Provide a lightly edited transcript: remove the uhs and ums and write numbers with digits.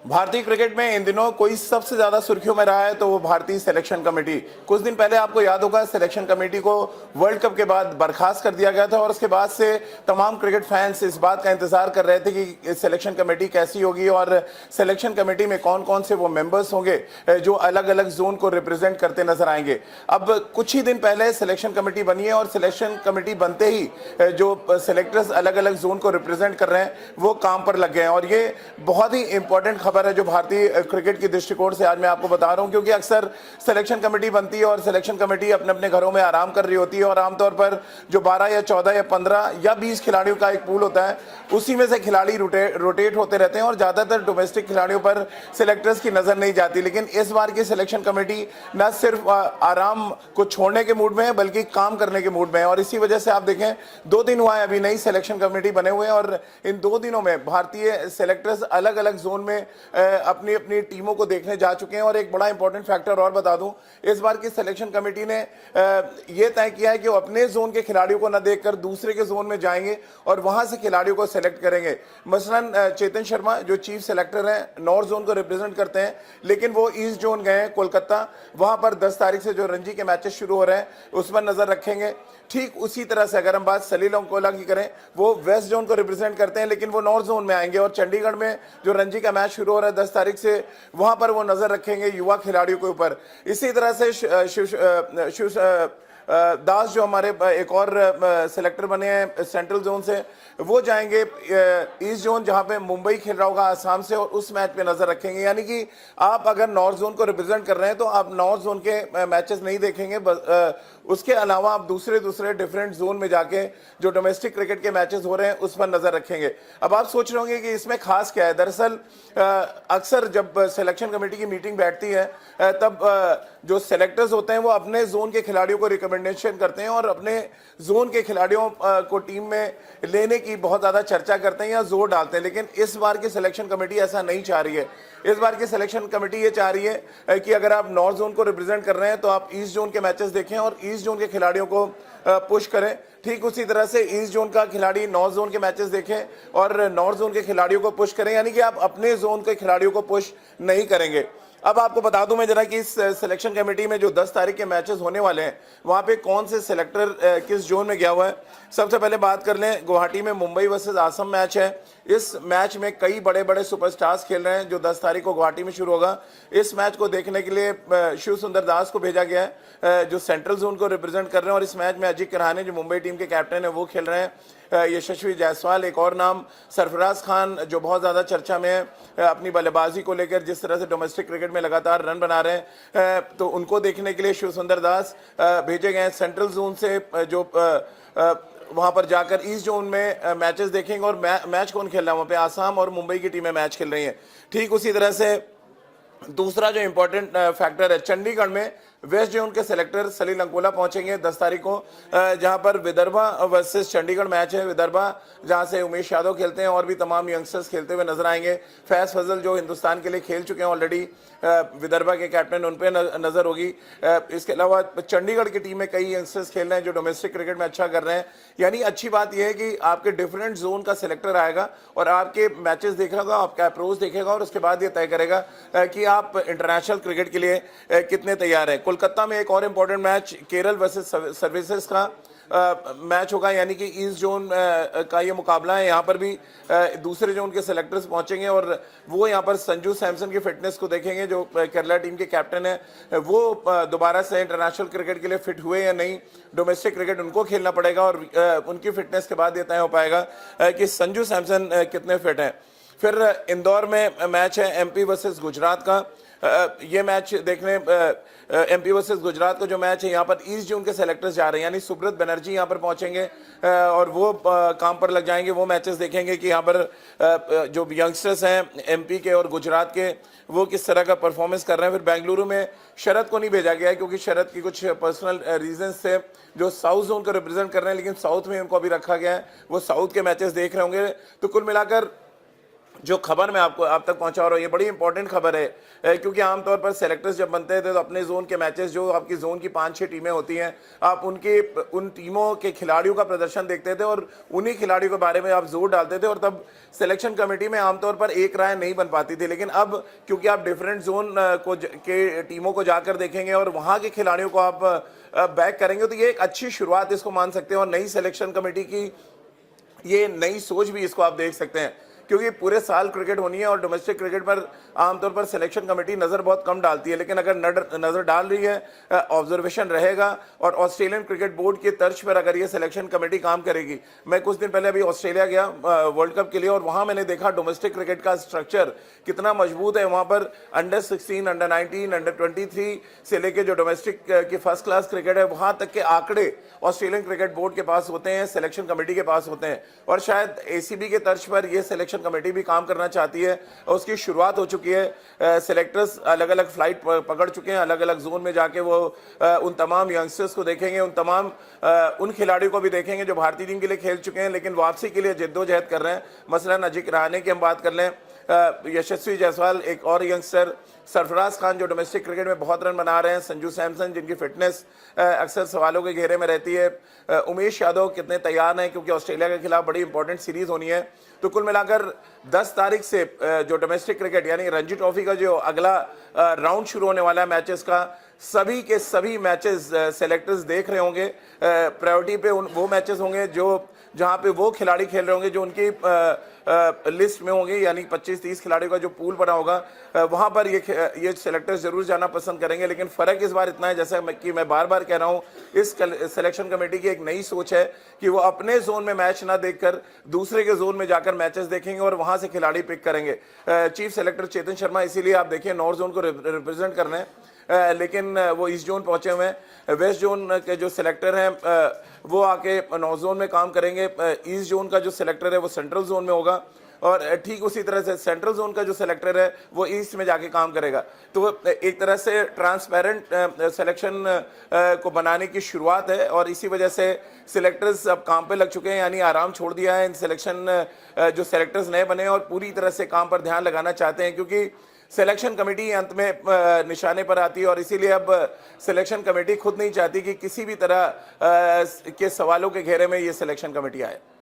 भारतीय क्रिकेट में इन दिनों कोई सबसे ज्यादा सुर्खियों में रहा है तो वो भारतीय सिलेक्शन कमेटी। कुछ दिन पहले आपको याद होगा सिलेक्शन कमेटी को वर्ल्ड कप के बाद बर्खास्त कर दिया गया था और उसके बाद से तमाम क्रिकेट फैंस इस बात का इंतजार कर रहे थे कि सिलेक्शन कमेटी कैसी होगी और सिलेक्शन कमेटी में कौन कौन से वो मेंबर्स होंगे जो अलग अलग जोन को रिप्रेजेंट करते नजर आएंगे। अब कुछ ही दिन पहले सिलेक्शन कमेटी बनी है और सिलेक्शन कमेटी बनते ही जो सिलेक्टर्स अलग अलग जोन को रिप्रेजेंट कर रहे हैं वो काम पर लग गए हैं और ये बहुत ही इंपॉर्टेंट खबर है जो भारतीय क्रिकेट की दृष्टिकोण से आज मैं आपको बता रहा हूं, क्योंकि अक्सर सिलेक्शन कमेटी बनती है और सिलेक्शन कमेटी अपने अपने घरों में आराम कर रही होती है और आमतौर पर जो 12 या 14 या 15 या 20 खिलाड़ियों का एक पूल होता है उसी में से खिलाड़ी रोटेट होते रहते हैं और ज्यादातर डोमेस्टिक खिलाड़ियों पर सिलेक्टर्स की नजर नहीं जाती। लेकिन इस बार की सिलेक्शन कमेटी न सिर्फ आराम को छोड़ने के मूड में है बल्कि काम करने के मूड में है और इसी वजह से आप देखें 2 दिन हुआ है अभी नई सिलेक्शन कमेटी बने हुए हैं और इन 2 दिनों में भारतीय सिलेक्टर्स अलग अलग जोन में अपनी अपनी टीमों को देखने जा चुके हैं। और एक बड़ा इंपॉर्टेंट फैक्टर और बता दूं, इस बार की सिलेक्शन कमेटी ने यह तय किया है कि वो अपने जोन के खिलाड़ियों को न देखकर दूसरे के जोन में जाएंगे और वहां से खिलाड़ियों को सिलेक्ट करेंगे। मसलन चेतन शर्मा जो चीफ सेलेक्टर हैं नॉर्थ जोन को रिप्रेजेंट करते हैं लेकिन वो ईस्ट जोन गए हैं कोलकाता, वहां पर 10 तारीख से जो रणजी के मैचेस शुरू हो रहे हैं उस पर नजर रखेंगे। ठीक उसी तरह से अगर हम बात सलील अंकोला की करें वो वेस्ट जोन को रिप्रेजेंट करते हैं लेकिन वो नॉर्थ जोन में आएंगे और चंडीगढ़ में जो रणजी का मैच शुरू हो रहा है 10 तारीख से वहां पर वो नजर रखेंगे युवा खिलाड़ियों के ऊपर। इसी तरह से दास जो हमारे एक और सिलेक्टर बने हैं सेंट्रल जोन से वो जाएंगे ईस्ट जोन जहां पे मुंबई खेल रहा होगा आसाम से और उस मैच पे नजर रखेंगे। यानी कि आप अगर नॉर्थ जोन को रिप्रेजेंट कर रहे हैं तो आप नॉर्थ जोन के मैचेस नहीं देखेंगे, उसके अलावा आप दूसरे दूसरे डिफरेंट जोन में जाके जो डोमेस्टिक क्रिकेट के मैचेस हो रहे हैं उस पर नजर रखेंगे। अब आप सोच रहे होंगे कि इसमें खास क्या है। दरअसल अक्सर जब सिलेक्शन कमेटी की मीटिंग बैठती है तब जो सेलेक्टर्स होते हैं वो अपने जोन के खिलाड़ियों को रिकमेंडेशन करते हैं और अपने जोन के खिलाड़ियों को टीम में लेने की बहुत ज्यादा चर्चा करते हैं या जोर डालते हैं। लेकिन इस बार की सिलेक्शन कमेटी ऐसा नहीं चाह रही है। इस बार की सिलेक्शन कमेटी ये चाह रही है कि अगर आप नॉर्थ जोन को रिप्रेजेंट कर रहे हैं तो आप ईस्ट जोन के मैचेस देखें और ईस्ट जोन के खिलाड़ियों को पुश करें। ठीक उसी तरह से ईस्ट जोन का खिलाड़ी नॉर्थ जोन के मैचेस देखें और नॉर्थ जोन के खिलाड़ियों को पुश करें, यानी कि आप अपने जोन के खिलाड़ियों को पुश नहीं करेंगे। अब आपको बता दूं मैं जरा कि इस सिलेक्शन कमेटी में जो 10 तारीख के मैचेस होने वाले हैं वहां पे कौन से सिलेक्टर किस जोन में गया हुआ है। सबसे पहले बात कर लें, गुवाहाटी में मुंबई वर्सेस आसम मैच है। इस मैच में कई बड़े बड़े सुपरस्टार्स खेल रहे हैं जो 10 तारीख को गुवाहाटी में शुरू होगा। इस मैच को देखने के लिए शिव सुंदर दास को भेजा गया है जो सेंट्रल जोन को रिप्रेजेंट कर रहे हैं और इस मैच में अजित कराने जो मुंबई टीम के कैप्टन है वो खेल रहे हैं। यशस्वी जायसवाल एक और नाम, सरफराज खान जो बहुत ज्यादा चर्चा में है अपनी बल्लेबाजी को लेकर, जिस तरह से डोमेस्टिक क्रिकेट में लगातार रन बना रहे हैं, तो उनको देखने के लिए शिव सुंदर दास भेजे गए हैं सेंट्रल जोन से जो वहां पर जाकर ईस्ट जोन में मैचेस देखेंगे। और मैच कौन खेल रहा है वहां पे, आसाम और मुंबई की टीमें मैच खेल रही हैं। ठीक उसी तरह से दूसरा जो इंपॉर्टेंट फैक्टर है, चंडीगढ़ में वेस्ट जोन के सिलेक्टर सलील अंकोला पहुंचेंगे 10 तारीख को, जहां पर विदर्भा वर्सेस चंडीगढ़ मैच है। विदर्भा जहां से उमेश यादव खेलते हैं और भी तमाम यंगस्टर्स खेलते हुए नजर आएंगे। फैज फजल जो हिंदुस्तान के लिए खेल चुके हैं ऑलरेडी, विदर्भा के कैप्टन, उन पे नजर होगी। इसके अलावा चंडीगढ़ की टीम में कई यंगस्टर्स खेल रहे हैं जो डोमेस्टिक क्रिकेट में अच्छा कर रहे हैं। यानी अच्छी बात यह है कि आपके डिफरेंट जोन का सिलेक्टर आएगा और आपके मैचेस देखेगा, आपका अप्रोच देखेगा और उसके बाद ये तय करेगा कि आप इंटरनेशनल क्रिकेट के लिए कितने तैयार हैं। कोलकाता में एक और important match Kerala versus services का मैच होगा, यानी कि ईस्ट जोन का ये मुकाबला है। यहाँ पर भी दूसरे जोन के सेलेक्टर्स पहुंचेंगे और वो यहाँ पर संजू सैमसन की फिटनेस को देखेंगे जो केरला टीम के कैप्टन है। वो दोबारा से इंटरनेशनल क्रिकेट के लिए फिट हुए या नहीं, डोमेस्टिक क्रिकेट उनको खेलना पड़ेगा और उनकी फिटनेस के बाद ये तय हो पाएगा कि संजू सैमसन कितने फिट हैं। फिर इंदौर में मैच है एमपी वर्सेस गुजरात का। ये मैच देखने एमपी वर्सेस गुजरात का जो मैच है यहाँ पर ईस्ट जोन के सेलेक्टर्स जा रहे हैं, यानी सुब्रत बनर्जी यहाँ पर पहुंचेंगे और वो काम पर लग जाएंगे। वो मैचेस देखेंगे कि यहाँ पर जो यंगस्टर्स हैं एमपी के और गुजरात के वो किस तरह का परफॉर्मेंस कर रहे हैं। फिर बेंगलुरु में शरद को नहीं भेजा गया है क्योंकि शरद की कुछ पर्सनल रीजंस से जो साउथ जोन को रिप्रेजेंट कर रहे हैं, लेकिन साउथ में उनको अभी रखा गया है, वो साउथ के मैचेस देख रहे होंगे। तो कुल मिलाकर जो खबर मैं आपको आप तक पहुंचा रहा हूँ, ये बड़ी इंपॉर्टेंट खबर है, क्योंकि आमतौर पर सेलेक्टर्स जब बनते थे तो अपने जोन के मैचेस, जो आपकी जोन की 5-6 टीमें होती हैं, आप उन टीमों के खिलाड़ियों का प्रदर्शन देखते थे और उन्हीं खिलाड़ियों के बारे में आप जोर डालते थे, और तब सिलेक्शन कमेटी में आमतौर पर एक राय नहीं बन पाती थी। लेकिन अब क्योंकि आप डिफरेंट जोन के टीमों को जाकर देखेंगे और वहां के खिलाड़ियों को आप बैक करेंगे, तो ये एक अच्छी शुरुआत इसको मान सकते हैं। और नई सिलेक्शन कमेटी की ये नई सोच भी इसको आप देख सकते हैं, क्योंकि पूरे साल क्रिकेट होनी है और डोमेस्टिक क्रिकेट पर आमतौर पर सिलेक्शन कमेटी नज़र बहुत कम डालती है, लेकिन अगर नज़र डाल रही है, ऑब्जर्वेशन रहेगा और ऑस्ट्रेलियन क्रिकेट बोर्ड की तर्ज पर अगर ये सिलेक्शन कमेटी काम करेगी। मैं कुछ दिन पहले अभी ऑस्ट्रेलिया गया वर्ल्ड कप के लिए, और वहाँ मैंने देखा डोमेस्टिक क्रिकेट का स्ट्रक्चर कितना मजबूत है। वहाँ पर अंडर 16, अंडर 19, अंडर 23 से लेके जो डोमेस्टिक की फर्स्ट क्लास क्रिकेट है, वहाँ तक के आंकड़े ऑस्ट्रेलियन क्रिकेट बोर्ड के पास होते हैं, सिलेक्शन कमेटी के पास होते हैं। और शायद ACB के तर्ज पर यह सिलेक्शन कमेटी भी काम करना चाहती है, और उसकी शुरुआत हो चुकी है। सिलेक्टर्स अलग अलग फ्लाइट पकड़ चुके हैं, अलग अलग जोन में जाके वो उन तमाम यंगस्टर्स को देखेंगे, उन खिलाड़ियों को भी देखेंगे जो भारतीय टीम के लिए खेल चुके हैं लेकिन वापसी के लिए जद्दोजहद कर रहे हैं। मसलन अजिंक्य रहाणे की हम बात कर लें, यशस्वी जायसवाल, एक और यंगस्टर सरफराज खान जो डोमेस्टिक क्रिकेट में बहुत रन बना रहे हैं, संजू सैमसन जिनकी फिटनेस अक्सर सवालों के घेरे में रहती है, उमेश यादव कितने तैयार हैं क्योंकि ऑस्ट्रेलिया के खिलाफ बड़ी इंपॉर्टेंट सीरीज होनी है। तो कुल मिलाकर 10 तारीख से जो डोमेस्टिक क्रिकेट यानी रणजी ट्रॉफी का जो अगला राउंड शुरू होने वाला है मैचेस का, सभी के सभी मैचेस सेलेक्टर्स देख रहे होंगे। प्रायोरिटी पे वो मैचेस होंगे जहां पे वो खिलाड़ी खेल रहे होंगे जो उनकी लिस्ट में होंगे, यानी 25-30 खिलाड़ियों का जो पूल बना होगा, वहां पर ये सेलेक्टर्स जरूर जाना पसंद करेंगे। लेकिन फर्क इस बार इतना है, जैसा कि मैं बार बार कह रहा हूं, इस सिलेक्शन कमेटी की एक नई सोच है कि वो अपने जोन में मैच ना देखकर दूसरे के जोन में जाकर मैचेस देखेंगे और वहां से खिलाड़ी पिक करेंगे। चीफ सेलेक्टर चेतन शर्मा इसीलिए आप देखिए नॉर्थ जोन को रिप्रेजेंट कर रहे हैं, लेकिन वो ईस्ट जोन पहुंचे हुए हैं। वेस्ट जोन के जो सिलेक्टर हैं वो आके नॉर्थ जोन में काम करेंगे। ईस्ट जोन का जो सिलेक्टर है वो सेंट्रल जोन में होगा, और ठीक उसी तरह से सेंट्रल जोन का जो सिलेक्टर है वो ईस्ट में जाके काम करेगा। तो एक तरह से ट्रांसपेरेंट सिलेक्शन को बनाने की शुरुआत है, और इसी वजह से सिलेक्टर्स अब काम पे लग चुके हैं, यानी आराम छोड़ दिया है इन सिलेक्शन जो सिलेक्टर्स नए बने हैं, और पूरी तरह से काम पर ध्यान लगाना चाहते हैं, क्योंकि सिलेक्शन कमेटी अंत में निशाने पर आती है। और इसीलिए अब सिलेक्शन कमेटी खुद नहीं चाहती कि किसी भी तरह के सवालों के घेरे में ये सिलेक्शन कमेटी आए।